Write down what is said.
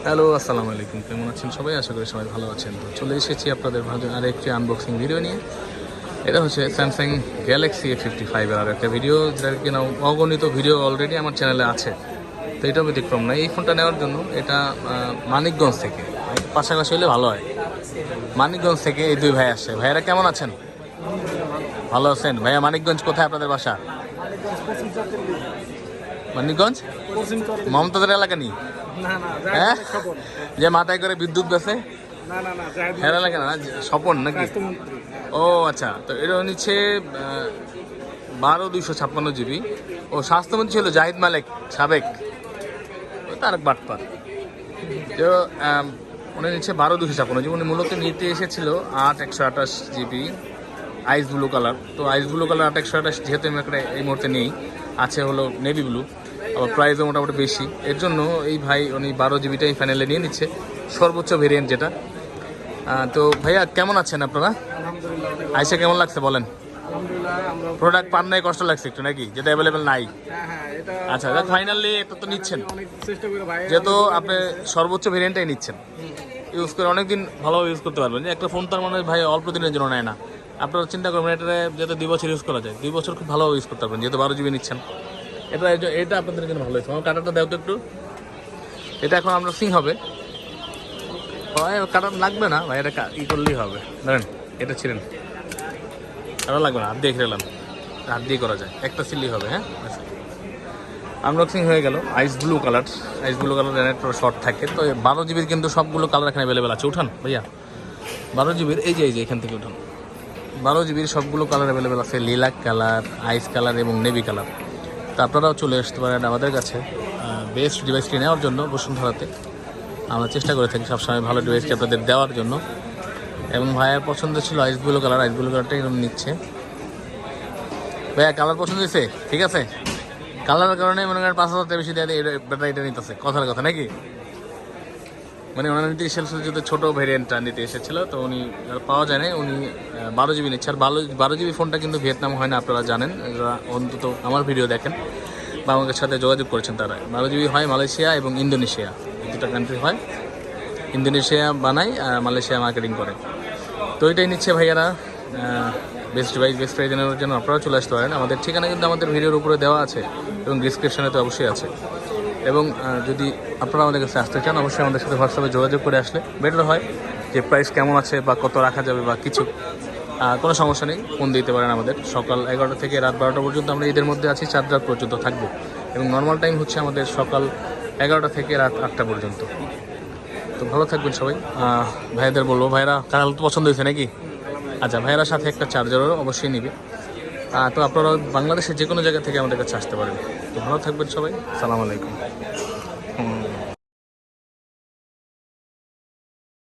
Hello, আসসালামু আলাইকুম। কেমন আছেন সবাই? আশা করি সবাই ভালো আছেন। তো চলে এসেছি আপনাদের মাঝে আরেকটি আনবক্সিং ভিডিও নিয়ে। এটা হচ্ছে স্যামসাং গ্যালাক্সি A55 এর আর একটা ভিডিও, যেটা কিনা অগণিত ভিডিও অলরেডি আমার চ্যানেলে আছে। তো এটা ব্যতিক্রম না। এই ফোনটা নেওয়ার জন্য এটা মানিকগঞ্জ থেকে, পাশাপাশি হলে ভালো হয়। মানিকগঞ্জ থেকে এই দুই ভাই আসছে। ভাইয়ারা কেমন আছেন? ভালো আছেন ভাইয়া? মানিকগঞ্জ কোথায় আপনাদের বাসা? মানিকগঞ্জ মমতাজের এলাকা নেই? হ্যাঁ, যে মাথায় করে বিদ্যুৎ বেছে হেরা লাগে না, স্বপন নাকি? ও আচ্ছা, তো এটা নিচ্ছে 12/256 GB। ও স্বাস্থ্যমন্ত্রী ছিল জাহিদ মালিক সাবেক, তার বাটপার। তো উনি নিচ্ছে 12/256 GB। উনি মূলত নিতে এসেছিল 8/128 GB আইস ব্লু কালার। তো আইস ব্লু কালার 8/128 যেহেতু আমি একটা এই মুহূর্তে নেই, আছে হলো নেভি ব্লু, আবার প্রাইসও মোটামুটি বেশি। এর জন্য এই ভাই উনি 12 GB ফাইনালে নিয়ে নিচ্ছে, সর্বোচ্চ ভেরিয়েন্ট যেটা। তো ভাইয়া কেমন আছেন আপনারা? আইসা কেমন লাগছে বলেন? প্রোডাক্ট পান নাই, কষ্ট লাগছে একটু নাকি, যেটা অ্যাভেলেবেল নাই? আচ্ছা, ফাইনালি এটা তো নিচ্ছেন, যেহেতু আপনি সর্বোচ্চ ভেরিয়েন্টটাই নিচ্ছেন, ইউজ করে অনেকদিন ভালোভাবে ইউজ করতে পারবেন। একটা ফোন তার মানে ভাই অল্প দিনের জন্য নেয় না। আপনারা চিন্তা করবেন এটা যাতে 2 বছর ইউজ করা যায়, 2 বছর খুব ভালোভাবে ইউজ করতে পারবেন, যেহেতু 12 GB নিচ্ছেন। এটা আপনাদের জন্য ভালো হয়েছে। আমার কাটারটা দেও তো একটু। এটা এখন আমরা সিং হবে, কাটার লাগবে না ভাই, এটা ই করলেই হবে। ধরেন এটা ছিলেন, কাটা লাগবে না, হাত দিয়ে খেলাম, হাত দিয়ে করা যায়, একটা সিলই হবে। হ্যাঁ, আনবক্সিং হয়ে গেল। আইস ব্লু কালার একটা শর্ট থাকে। তো 12 GB কিন্তু সবগুলো কালার এখানে অ্যাভেলেবেল আছে। উঠান ভাইয়া, 12 GB এই যে এখান থেকে উঠান। 12 GB সবগুলো কালার অ্যাভেলেবেল আছে, লিলাক কালার, আইস কালার এবং নেভি কালার। তো আপনারাও চলে আসতে পারেন আমাদের কাছে বেস্ট ডিভাইসটি নেওয়ার জন্য। বসুন্ধরাতে আমরা চেষ্টা করে থাকি সবসময় ভালো ডিভাইসটি আপনাদের দেওয়ার জন্য। এবং ভাইয়ার পছন্দ ছিল আইস ব্লু কালারটাই এরকম নিচ্ছে। ভাইয়া কালার পছন্দ হয়েছে? ঠিক আছে, কালারের কারণে মনে করেন 5,000 বেশি দেওয়া এটা নিতেছে, কথার কথা নাকি? মানে ওনার নিতে এসেছিল যদি ছোটো ভেরিয়েন্টটা নিতে এসেছিলো, তো উনি পাওয়া যায় না, উনি 12 GB নিচ্ছে। আর 12 GB ফোনটা কিন্তু ভিয়েতনাম হয় না, আপনারা জানেন, অন্তত আমার ভিডিও দেখেন বা আমাদের সাথে যোগাযোগ করেছেন তারা। 12 GB হয় মালয়েশিয়া এবং ইন্দোনেশিয়া, এই দুটো কান্ট্রি হয়। ইন্দোনেশিয়া বানায় আর মালয়েশিয়া মার্কেটিং করে। তো এটাই নিচ্ছে ভাইয়ারা। বেস্ট প্রাইস নেওয়ার জন্য আপনারাও চলে আসতে পারেন। আমাদের ঠিকানা কিন্তু আমাদের ভিডিওর উপরে দেওয়া আছে এবং ডিসক্রিপশনে তো অবশ্যই আছে। এবং যদি আপনারা আমাদের কাছে আসতে চান, অবশ্যই আমাদের সাথে হোয়াটসঅ্যাপে যোগাযোগ করে আসলে বেটার হয়, যে প্রাইস কেমন আছে বা কত রাখা যাবে বা কিছু। কোনো সমস্যা নেই, ফোন দিতে পারেন আমাদের। সকাল 11টা থেকে রাত 12টা পর্যন্ত আমরা ঈদের মধ্যে আছি, 4 রাত পর্যন্ত থাকবো। এবং নর্মাল টাইম হচ্ছে আমাদের সকাল 11টা থেকে রাত 8টা পর্যন্ত। তো ভালো থাকবেন সবাই। ভাইয়াদের বলবো, ভাইরা কালার তো পছন্দ হয়েছে নাকি? আচ্ছা, ভাইয়ার সাথে একটা চার্জারও অবশ্যই নিবে। তো আপনারা বাংলাদেশের যে কোনো জায়গা থেকে আমাদের কাছে আসতে পারেন। তো ভালো থাকবেন সবাই, সালাম আলাইকুম।